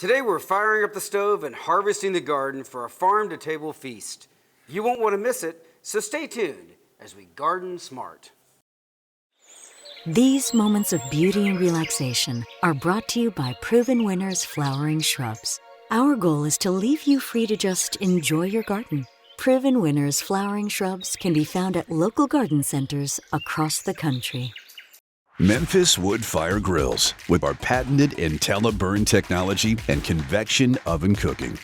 Today we're firing up the stove and harvesting the garden for a farm-to-table feast. You won't want to miss it, so stay tuned as we garden smart. These moments of beauty and relaxation are brought to you by Proven Winners Flowering Shrubs. Our goal is to leave you free to just enjoy your garden. Proven Winners Flowering Shrubs can be found at local garden centers across the country. Memphis Wood Fire Grills with our patented IntelliBurn technology and convection oven cooking.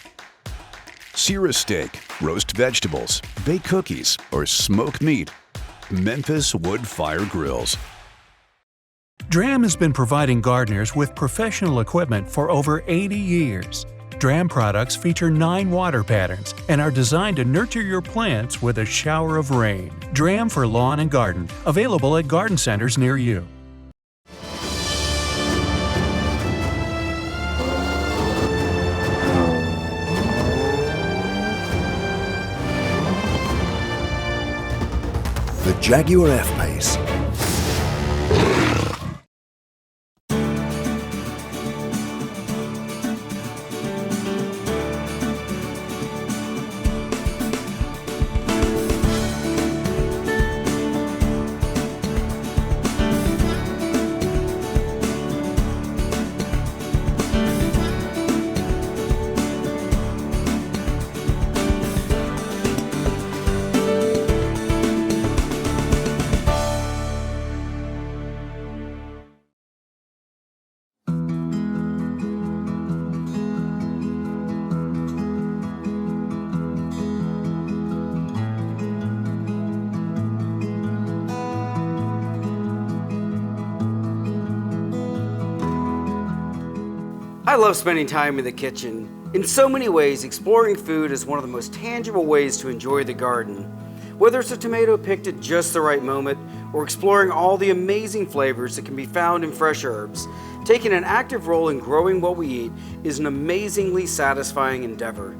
Sear a steak, roast vegetables, bake cookies, or smoke meat. Memphis Wood Fire Grills. DRAM has been providing gardeners with professional equipment for over 80 years. DRAM products feature 9 water patterns and are designed to nurture your plants with a shower of rain. DRAM for lawn and garden, available at garden centers near you. The Jaguar F-Pace. I love spending time in the kitchen. In so many ways, exploring food is one of the most tangible ways to enjoy the garden. Whether it's a tomato picked at just the right moment or exploring all the amazing flavors that can be found in fresh herbs, taking an active role in growing what we eat is an amazingly satisfying endeavor.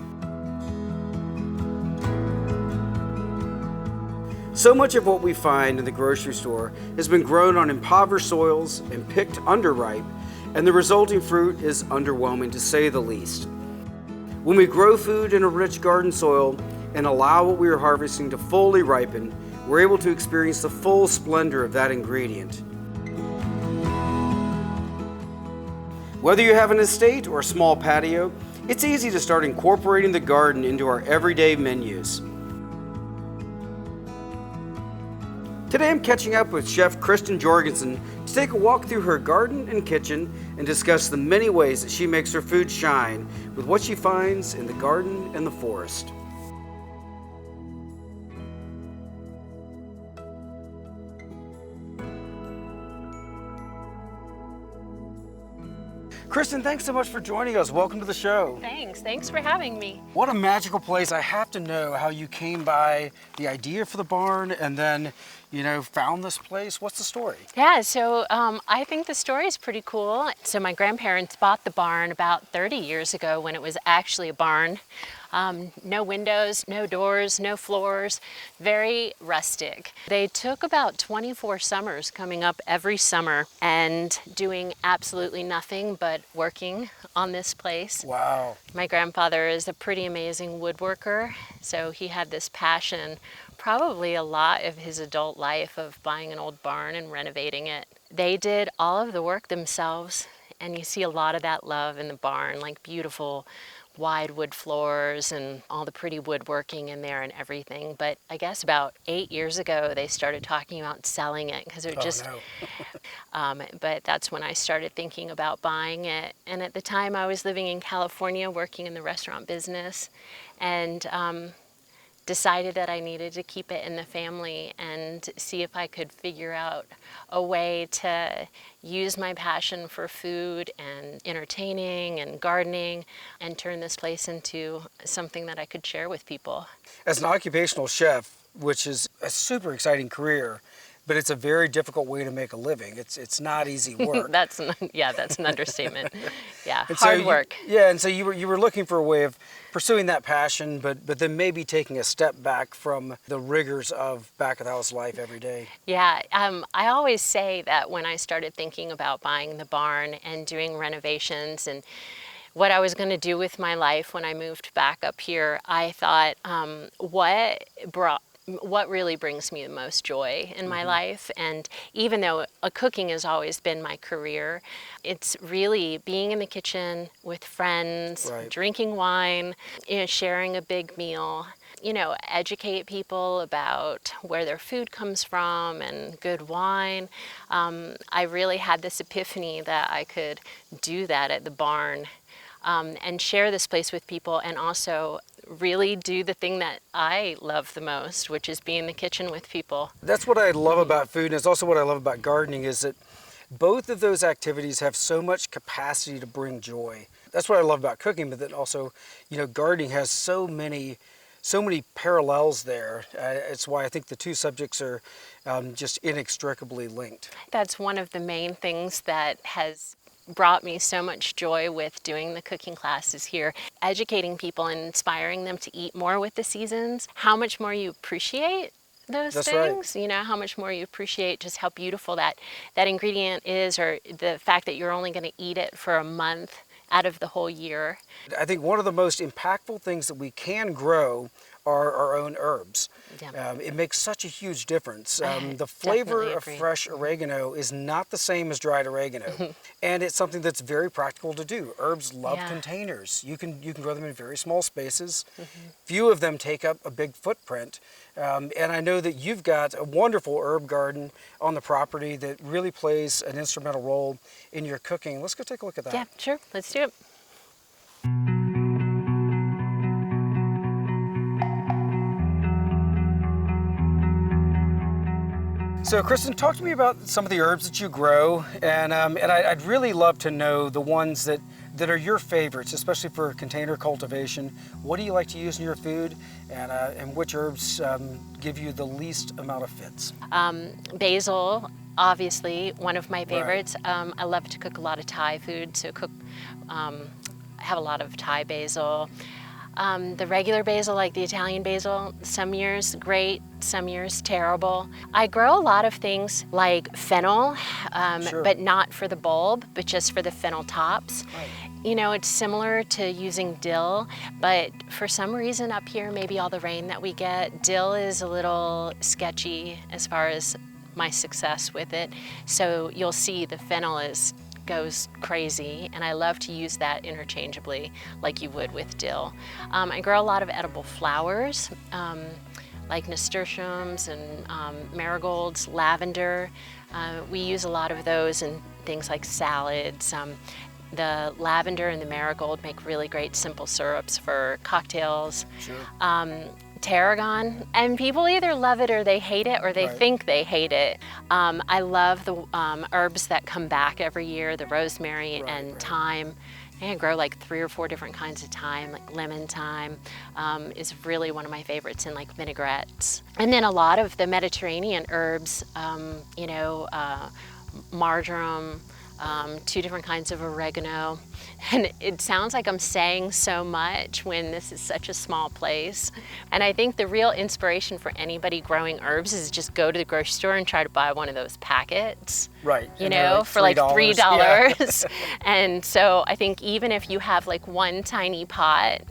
So much of what we find in the grocery store has been grown on impoverished soils and picked underripe, and the resulting fruit is underwhelming to say the least. When we grow food in a rich garden soil and allow what we are harvesting to fully ripen, we're able to experience the full splendor of that ingredient. Whether you have an estate or a small patio, it's easy to start incorporating the garden into our everyday menus. Today I'm catching up with Chef Kristen Jorgensen to take a walk through her garden and kitchen and discuss the many ways that she makes her food shine with what she finds in the garden and the forest. Kristen, thanks so much for joining us. Welcome to the show. Thanks for having me. What a magical place. I have to know how you came by the idea for the barn and then, found this place. What's the story? Yeah, so I think the story is pretty cool. So my grandparents bought the barn about 30 years ago when it was actually a barn. No windows, no doors, no floors, very rustic. They took about 24 summers coming up every summer and doing absolutely nothing but working on this place. Wow. My grandfather is a pretty amazing woodworker, so he had this passion, probably a lot of his adult life, of buying an old barn and renovating it. They did all of the work themselves, and you see a lot of that love in the barn, like beautiful wide wood floors and all the pretty woodworking in there and everything. But I guess about 8 years ago, they started talking about selling it because they're just, but that's when I started thinking about buying it. And at the time I was living in California, working in the restaurant business, and decided that I needed to keep it in the family and see if I could figure out a way to use my passion for food and entertaining and gardening and turn this place into something that I could share with people. As an occupational chef, which is a super exciting career, but it's a very difficult way to make a living. It's not easy work. That's an understatement. Yeah, hard work. And so you were looking for a way of pursuing that passion, but then maybe taking a step back from the rigors of back of the house life every day. Yeah, I always say that when I started thinking about buying the barn and doing renovations and what I was going to do with my life when I moved back up here, I thought, what really brings me the most joy in my life? And even though cooking has always been my career, it's really being in the kitchen with friends, Right. drinking wine, sharing a big meal, educate people about where their food comes from and good wine. I really had this epiphany that I could do that at the barn and share this place with people, and also really do the thing that I love the most, which is be in the kitchen with people. That's what I love about food, and it's also what I love about gardening, is that both of those activities have so much capacity to bring joy. That's what I love about cooking, but then also, gardening has so many parallels there. It's why I think the two subjects are just inextricably linked. That's one of the main things that has brought me so much joy with doing the cooking classes here, educating people and inspiring them to eat more with the seasons, how much more you appreciate those That's things, right. how much more you appreciate just how beautiful that ingredient is, or the fact that you're only going to eat it for a month out of the whole year. I think one of the most impactful things that we can grow are our own herbs. Yeah. It makes such a huge difference. I The flavor definitely of agree. fresh oregano is not the same as dried oregano, and it's something that's very practical to do. Herbs love Yeah. containers. You can grow them in very small spaces. Few of them take up a big footprint, and I know that you've got a wonderful herb garden on the property that really plays an instrumental role in your cooking. Let's go take a look at that. Yeah, sure. Let's do it. So, Kristen, talk to me about some of the herbs that you grow, and I'd really love to know the ones that are your favorites, especially for container cultivation. What do you like to use in your food, and which herbs give you the least amount of fits? Basil, obviously, one of my Right. favorites. I love to cook a lot of Thai food, so have a lot of Thai basil. The regular basil, like the Italian basil, some years great, some years terrible. I grow a lot of things like fennel, Sure. but not for the bulb, but just for the fennel tops. Right. It's similar to using dill, but for some reason up here, maybe all the rain that we get, dill is a little sketchy as far as my success with it. So you'll see the fennel goes crazy, and I love to use that interchangeably like you would with dill. I grow a lot of edible flowers, like nasturtiums and marigolds, lavender. We use a lot of those in things like salads. The lavender and the marigold make really great simple syrups for cocktails. Sure. Tarragon, and people either love it or they hate it, or they Right. think they hate it. I love the herbs that come back every year, the rosemary Right, and right. thyme. I grow like 3 or 4 different kinds of thyme, like lemon thyme is really one of my favorites, in like vinaigrettes. And then a lot of the Mediterranean herbs, marjoram, 2 different kinds of oregano. And it sounds like I'm saying so much when this is such a small place. And I think the real inspiration for anybody growing herbs is just go to the grocery store and try to buy one of those packets. Right. You And they're know, like for like $3. $3. And so I think even if you have like one tiny pot,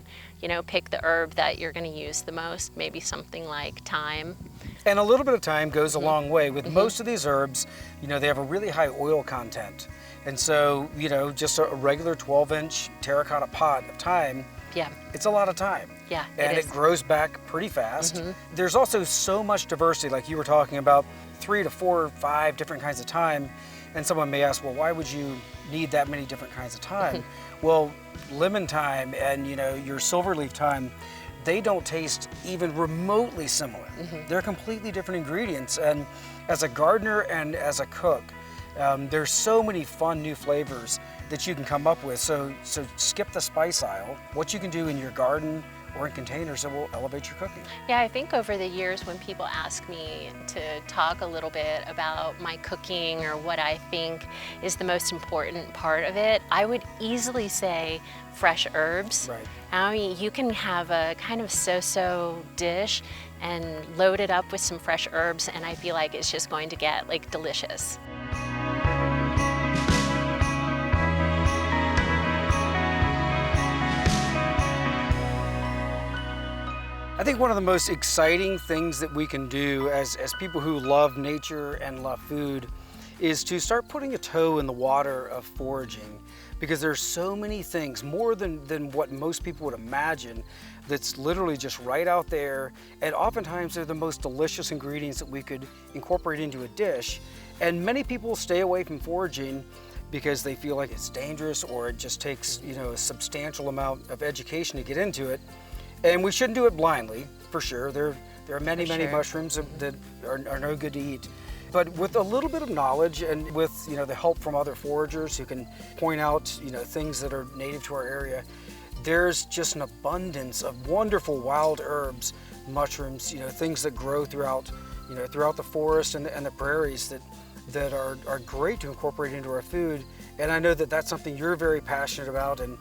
pick the herb that you're going to use the most, maybe something like thyme. And a little bit of time goes a long way. With most of these herbs, they have a really high oil content. And so, just a regular 12-inch terracotta pot of thyme, Yeah, it's a lot of time. yeah, And it is. it grows back pretty fast. There's also so much diversity, like you were talking about, 3 to 4 or 5 different kinds of thyme. And someone may ask, well, why would you need that many different kinds of thyme? Well, lemon thyme and your silverleaf thyme, they don't taste even remotely similar. They're completely different ingredients. And as a gardener and as a cook, there's so many fun new flavors that you can come up with. So skip the spice aisle. What you can do in your garden or in containers that will elevate your cooking. Yeah, I think over the years when people ask me to talk a little bit about my cooking or what I think is the most important part of it, I would easily say fresh herbs. Right. I mean, you can have a kind of so-so dish and load it up with some fresh herbs, and I feel like it's just going to get like delicious. I think one of the most exciting things that we can do as people who love nature and love food is to start putting a toe in the water of foraging, because there's so many things, more than what most people would imagine, that's literally just right out there, and oftentimes they're the most delicious ingredients that we could incorporate into a dish. And many people stay away from foraging because they feel like it's dangerous, or it just takes, you know, a substantial amount of education to get into it. And we shouldn't do it blindly, for sure. There are many mushrooms that are no good to eat. But with a little bit of knowledge, and with, you know, the help from other foragers who can point out, you know, things that are native to our area, there's just an abundance of wonderful wild herbs, mushrooms, you know, things that grow throughout the forest and the prairies that are great to incorporate into our food. And I know that that's something you're very passionate about, and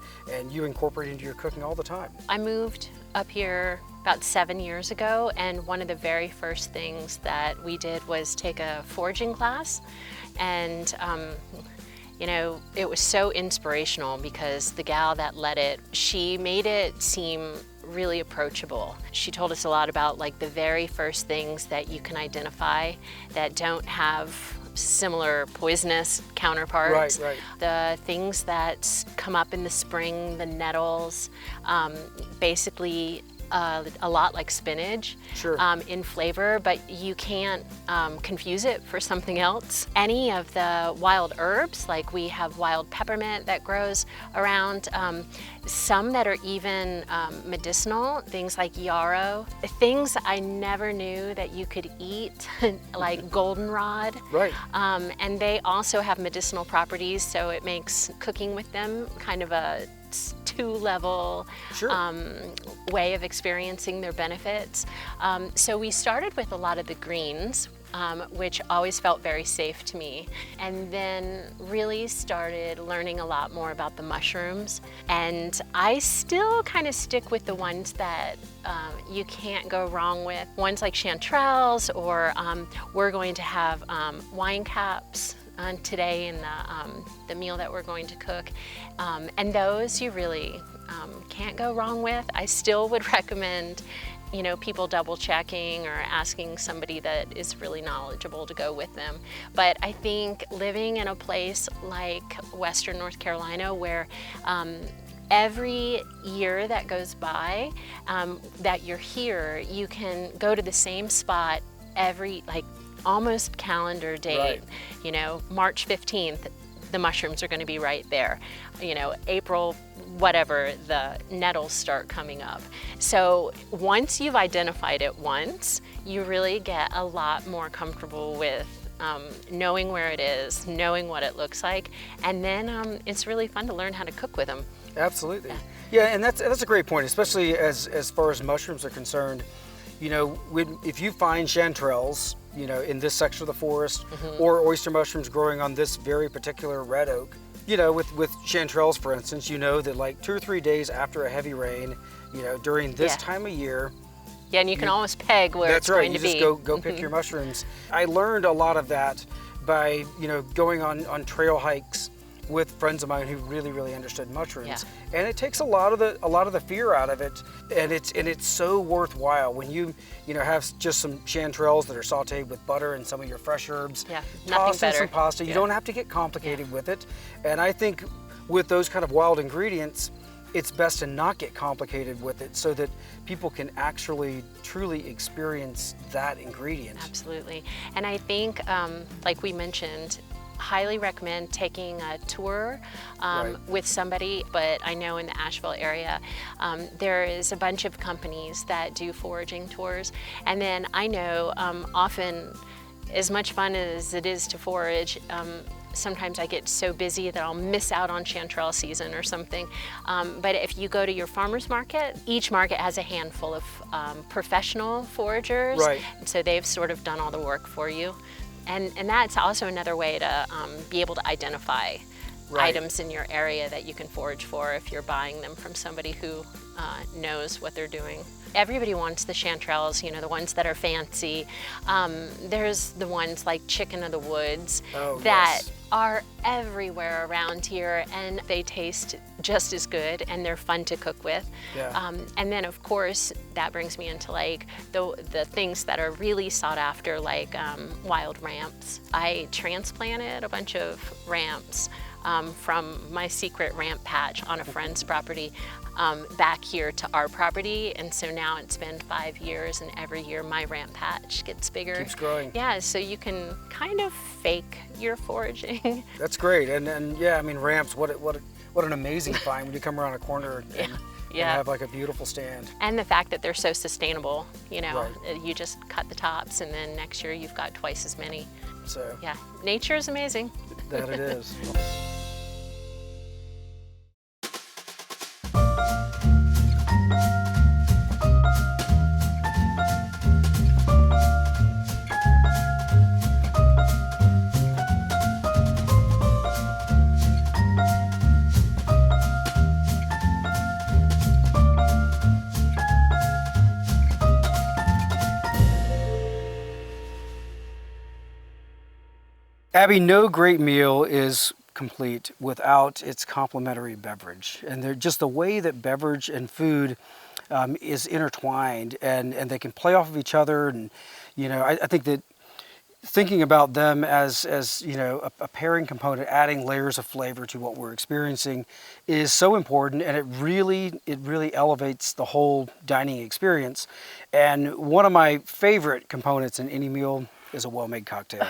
you incorporate into your cooking all the time. I moved up here about 7 years ago, and one of the very first things that we did was take a foraging class. And you know, it was so inspirational because the gal that led it, she made it seem really approachable. She told us a lot about like the very first things that you can identify that don't have similar poisonous counterparts. Right. The things that come up in the spring, the nettles, basically a lot like spinach. Sure. In flavor, but you can't confuse it for something else. Any of the wild herbs, like we have wild peppermint that grows around, some that are even medicinal, things like yarrow, things I never knew that you could eat, like goldenrod. Right. And they also have medicinal properties, so it makes cooking with them kind of a two-level way of experiencing their benefits. So we started with a lot of the greens, which always felt very safe to me, and then really started learning a lot more about the mushrooms. And I still kind of stick with the ones that you can't go wrong with. Ones like chanterelles, or we're going to have wine caps today in the meal that we're going to cook. And those you really can't go wrong with. I still would recommend, you know, people double checking or asking somebody that is really knowledgeable to go with them. But I think living in a place like Western North Carolina, where every year that goes by that you're here, you can go to the same spot every, like, almost calendar date. Right. You know, March 15th, the mushrooms are going to be right there. You know, April, whatever, the nettles start coming up. So once you've identified it once, you really get a lot more comfortable with knowing where it is, knowing what it looks like, and then it's really fun to learn how to cook with them. Absolutely. Yeah, and that's a great point, especially as far as mushrooms are concerned. You know, if you find chanterelles, you know, in this section of the forest, or oyster mushrooms growing on this very particular red oak, you know, with chanterelles, for instance, you know that like 2 or 3 days after a heavy rain, you know, during this time of year. Yeah, and you can almost peg where it's going to be. That's right, you just go pick your mushrooms. I learned a lot of that by, you know, going on trail hikes with friends of mine who really understood mushrooms. And it takes a lot of the fear out of it, and it's so worthwhile when you know, have just some chanterelles that are sauteed with butter and some of your fresh herbs. Nothing better. In some pasta. You don't have to get complicated with it. And I think with those kind of wild ingredients, it's best to not get complicated with it, so that people can actually truly experience that ingredient. Absolutely. And I think, like we mentioned, highly recommend taking a tour with somebody. But I know in the Asheville area, there is a bunch of companies that do foraging tours. And then I know often, as much fun as it is to forage, sometimes I get so busy that I'll miss out on chanterelle season or something. But if you go to your farmer's market, each market has a handful of professional foragers. So they've sort of done all the work for you. And that's also another way to be able to identify items in your area that you can forage for if you're buying them from somebody who knows what they're doing. Everybody wants the chanterelles, you know, the ones that are fancy. There's the ones like chicken of the woods that are everywhere around here, and they taste just as good, and they're fun to cook with. Yeah. And then of course that brings me into like the things that are really sought after, like wild ramps. I transplanted a bunch of ramps from my secret ramp patch on a friend's property back here to our property, and so now it's been 5 years, and every year my ramp patch gets bigger. Keeps growing. Yeah, so you can kind of fake your foraging. That's great, and yeah, I mean, ramps, what an amazing find when you come around a corner and have like a beautiful stand. And the fact that they're so sustainable, you know, Right. you just cut the tops, and then next year you've got twice as many. So Yeah, nature is amazing. that it is. Abby, no great meal is complete without its complementary beverage. And they're just the way that beverage and food is intertwined, and they can play off of each other. And, you know, I think that thinking about them as you know, a pairing component, adding layers of flavor to what we're experiencing is so important, and it really elevates the whole dining experience. And one of my favorite components in any meal is a well-made cocktail.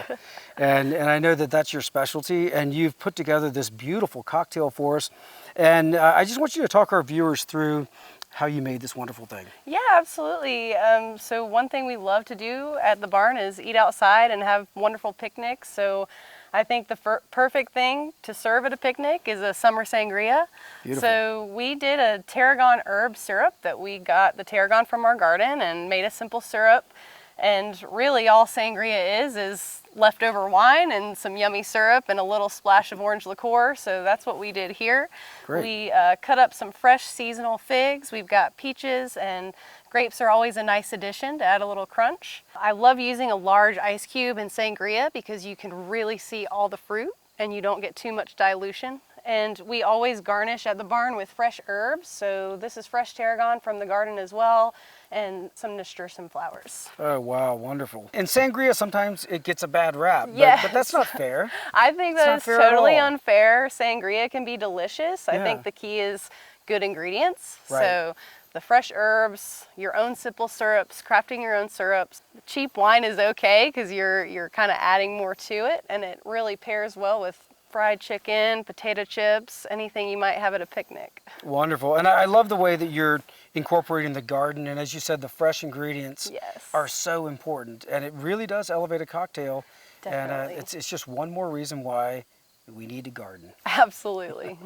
and I know that that's your specialty, and you've put together this beautiful cocktail for us. And I just want you to talk our viewers through how you made this wonderful thing. Yeah, absolutely. So one thing we love to do at the barn is eat outside and have wonderful picnics. So I think the perfect thing to serve at a picnic is a summer sangria. Beautiful. So we did a tarragon herb syrup that we got the tarragon from our garden and made a simple syrup. And really all sangria is leftover wine and some yummy syrup and a little splash of orange liqueur. So that's what we did here. Great. We cut up some fresh seasonal figs. We've got peaches, and grapes are always a nice addition to add a little crunch. I love using a large ice cube in sangria because you can really see all the fruit and you don't get too much dilution. And we always garnish at the barn with fresh herbs. So this is fresh tarragon from the garden as well, and some nasturtium flowers. Oh, wow, wonderful. In sangria, sometimes it gets a bad rap, Yes. but that's not fair. I think It's that not is fair at totally all. unfair. Sangria can be delicious. I Yeah. think the key is good ingredients. Right. So the fresh herbs, your own simple syrups, crafting your own syrups. Cheap wine is okay because you're kind of adding more to it, and it really pairs well with fried chicken, potato chips, anything you might have at a picnic. Wonderful. And I love the way that you're incorporating the garden, and as you said, the fresh ingredients Yes. are so important, and it really does elevate a cocktail. Definitely. And it's just one more reason why we need to garden. Absolutely.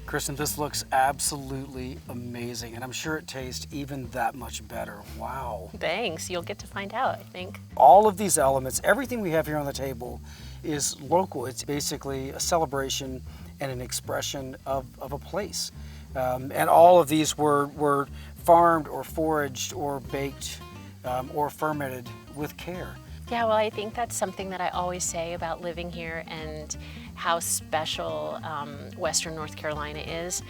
Kristen, this looks absolutely amazing, and I'm sure it tastes even that much better. Wow. Thanks, you'll get to find out, I think. All of these elements, everything we have here on the table is local. It's basically a celebration and an expression of a place. And all of these were farmed or foraged or baked or fermented with care. Yeah, well, I think that's something that I always say about living here and how special Western North Carolina is.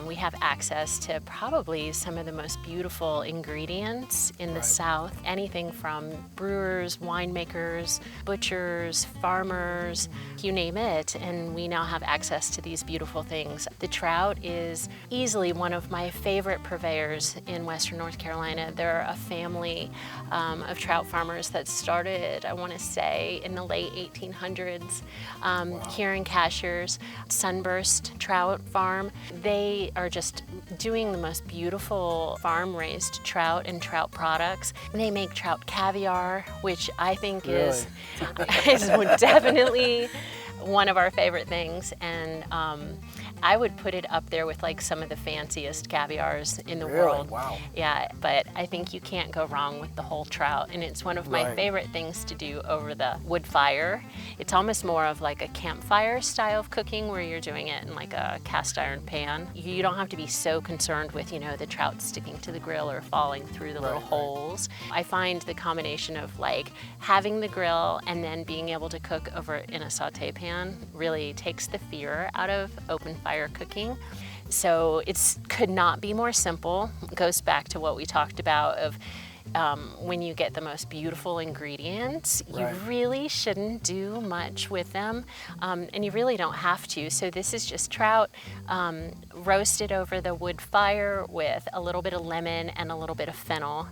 We have access to probably some of the most beautiful ingredients in the South. Anything from brewers, winemakers, butchers, farmers, you name it, and we now have access to these beautiful things. The trout is easily one of my favorite purveyors in Western North Carolina. They're a family of trout farmers that started, I want to say, in the late 1800s here in Cashiers. Sunburst Trout Farm. They are just doing the most beautiful farm-raised trout and trout products. They make trout caviar, which I think is definitely one of our favorite things, and I would put it up there with like some of the fanciest caviars in the world. Wow. Yeah, but I think you can't go wrong with the whole trout, and it's one of my favorite things to do over the wood fire. It's almost more of like a campfire style of cooking where you're doing it in like a cast iron pan. You don't have to be so concerned with, you know, the trout sticking to the grill or falling through the little holes. I find the combination of like having the grill and then being able to cook over in a saute pan really takes the fear out of open fire cooking. So it could not be more simple. It goes back to what we talked about of when you get the most beautiful ingredients, you really shouldn't do much with them, and you really don't have to. So this is just trout roasted over the wood fire with a little bit of lemon and a little bit of fennel.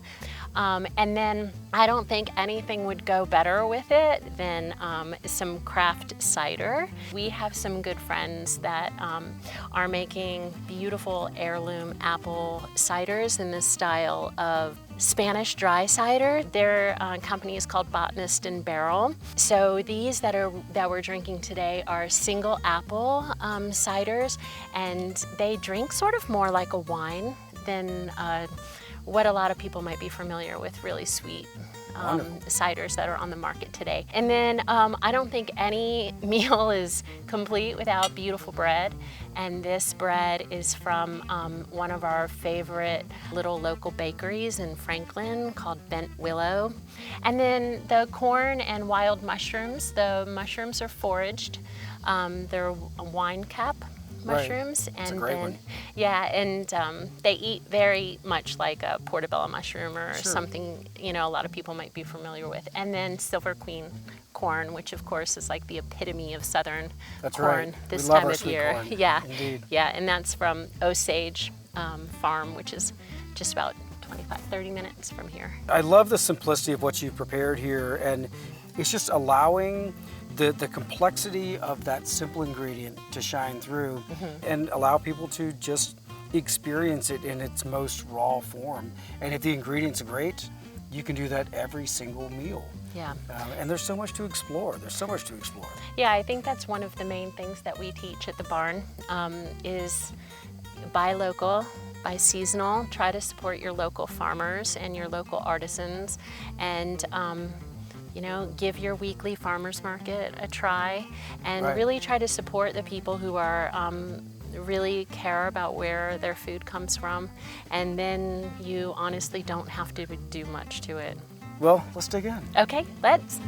And then I don't think anything would go better with it than some craft cider. We have some good friends that are making beautiful heirloom apple ciders in the style of Spanish dry cider. Their company is called Botanist and Barrel. So these that we're drinking today are single apple ciders, and they drink sort of more like a wine than what a lot of people might be familiar with, really sweet ciders that are on the market today. And then I don't think any meal is complete without beautiful bread. And this bread is from one of our favorite little local bakeries in Franklin called Bent Willow. And then the corn and wild mushrooms. The mushrooms are foraged. They're wine cap mushrooms, and That's a great one. Yeah, and they eat very much like a portobello mushroom or something, you know, a lot of people might be familiar with. And then Silver Queen corn, which of course is like the epitome of southern corn this we love time our of sweet year. corn. Yeah, Indeed. yeah, and that's from Osage Farm, which is just about 25-30 minutes from here. I love the simplicity of what you've prepared here, and it's just allowing the complexity of that simple ingredient to shine through and allow people to just experience it in its most raw form. And if the ingredients are great, you can do that every single meal. Yeah. And there's so much to explore. There's so much to explore. Yeah, I think that's one of the main things that we teach at the barn is buy local, buy seasonal, try to support your local farmers and your local artisans, and you know, give your weekly farmers market a try, and really try to support the people who are really care about where their food comes from, and then you honestly don't have to do much to it. Well, let's dig in. Okay, let's.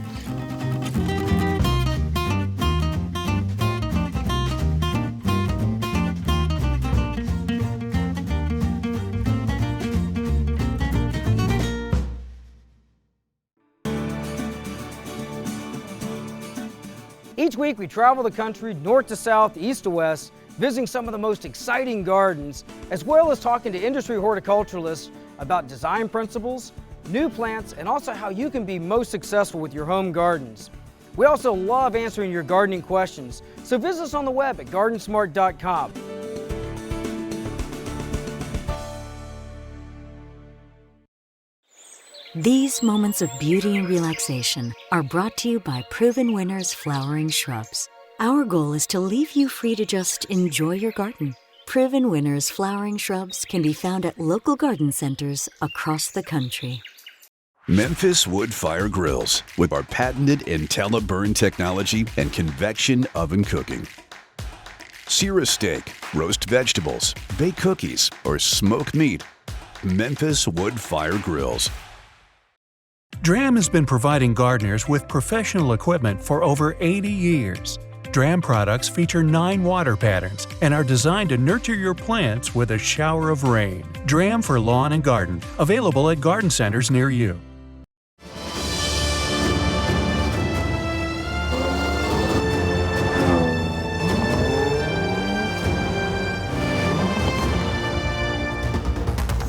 Each week we travel the country north to south, east to west, visiting some of the most exciting gardens, as well as talking to industry horticulturalists about design principles, new plants, and also how you can be most successful with your home gardens. We also love answering your gardening questions, so visit us on the web at GardenSMART.com. These moments of beauty and relaxation are brought to you by Proven Winners Flowering Shrubs. Our goal is to leave you free to just enjoy your garden. Proven Winners Flowering Shrubs can be found at local garden centers across the country. Memphis Wood Fire Grills with our patented IntelliBurn technology and convection oven cooking. Sear a steak, roast vegetables, bake cookies, or smoke meat. Memphis Wood Fire Grills. Dram has been providing gardeners with professional equipment for over 80 years. Dram products feature 9 water patterns and are designed to nurture your plants with a shower of rain. Dram for lawn and garden, available at garden centers near you.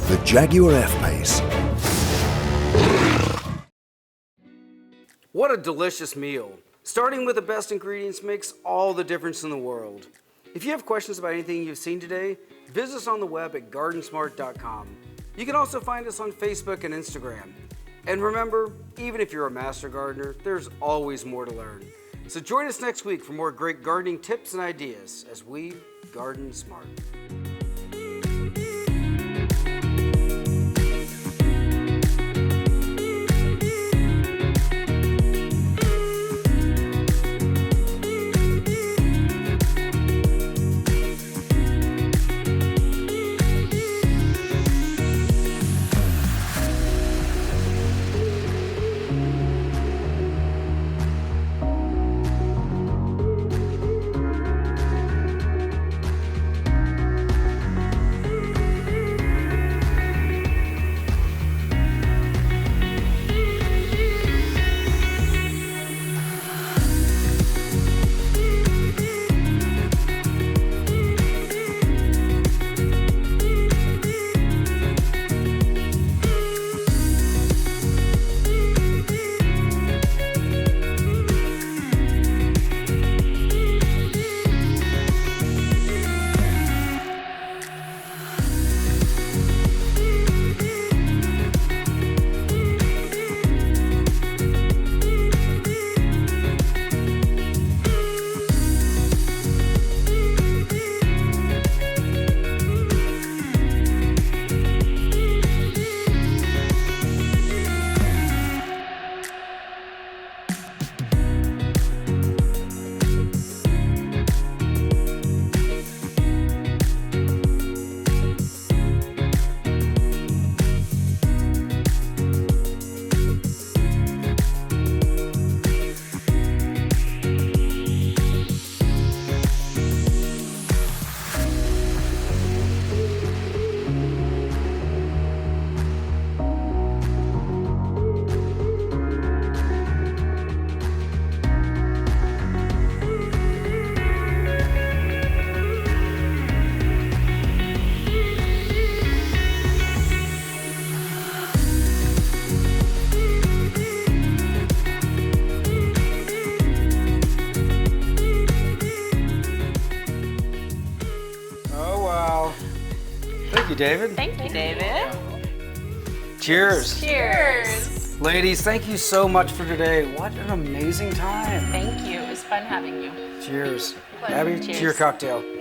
The Jaguar F-Pace. What a delicious meal. Starting with the best ingredients makes all the difference in the world. If you have questions about anything you've seen today, visit us on the web at GardenSMART.com. You can also find us on Facebook and Instagram. And remember, even if you're a master gardener, there's always more to learn. So join us next week for more great gardening tips and ideas as we garden smart. David. Thank you, David. Cheers. Cheers. Ladies, thank you so much for today. What an amazing time. Thank you. It was fun having you. Cheers. Pleasure. Abby, Cheers. to your cocktail.